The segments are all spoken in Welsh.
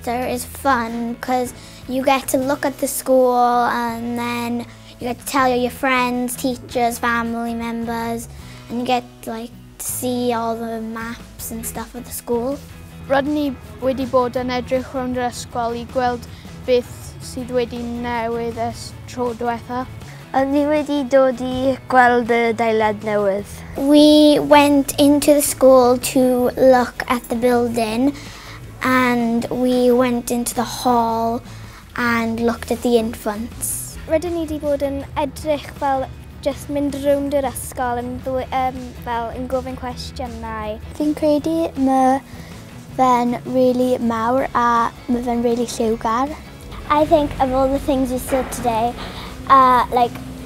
semester is fun because you get to look at the school and then you get to tell your friends, teachers, family members, and you get to see all the maps and stuff of the school. Rydyn ni wedi bod yn edrych rownd yr ysgol I gweld beth sydd wedi newydd tro diwetha. Ni wedi dod I gweld y adeilad newydd. We went into the school to look at the building and we went into the hall and looked at the infants. Rydyn ni wedi bod yn edrych fel just mynd rownd yr ysgol yn gofyn cwestiynau. Fi'n credu mae fe'n really mawr a mae fe'n really lliwgar. I think of all the things we saw today are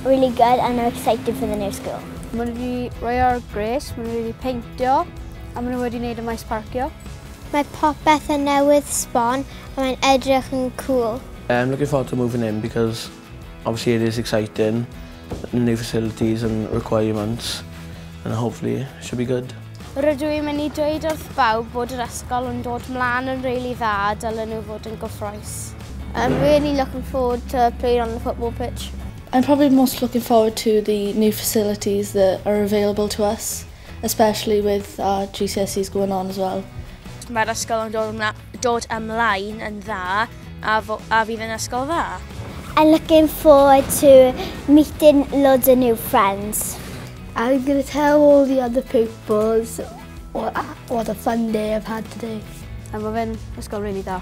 really good and I'm excited for the new school. Maen nhw wedi rhoi'r gres, maen nhw wedi peintio a maen nhw wedi gwneud y maes parcio. Mae popeth yn newydd sbon a mae'n edrych yn cool. I'm looking forward to moving in because obviously it is exciting, new facilities and requirements, and hopefully it should be good. Rydw i'n mynd I dweud wrth bawb bod yr ysgol yn dod mlaen yn rili dda a dylen nhw fod yn gyffrous. I'm really looking forward to playing on the football pitch. I'm probably most looking forward to the new facilities that are available to us, especially with our GCSEs going on as well. Mae'r ysgol yn dod ymlaen yn dda a fydd yn ysgol dda. I'm looking forward to meeting loads of new friends. I'm going to tell all the other pupils what a fun day I've had today. A mae fe'n ysgol rili dda.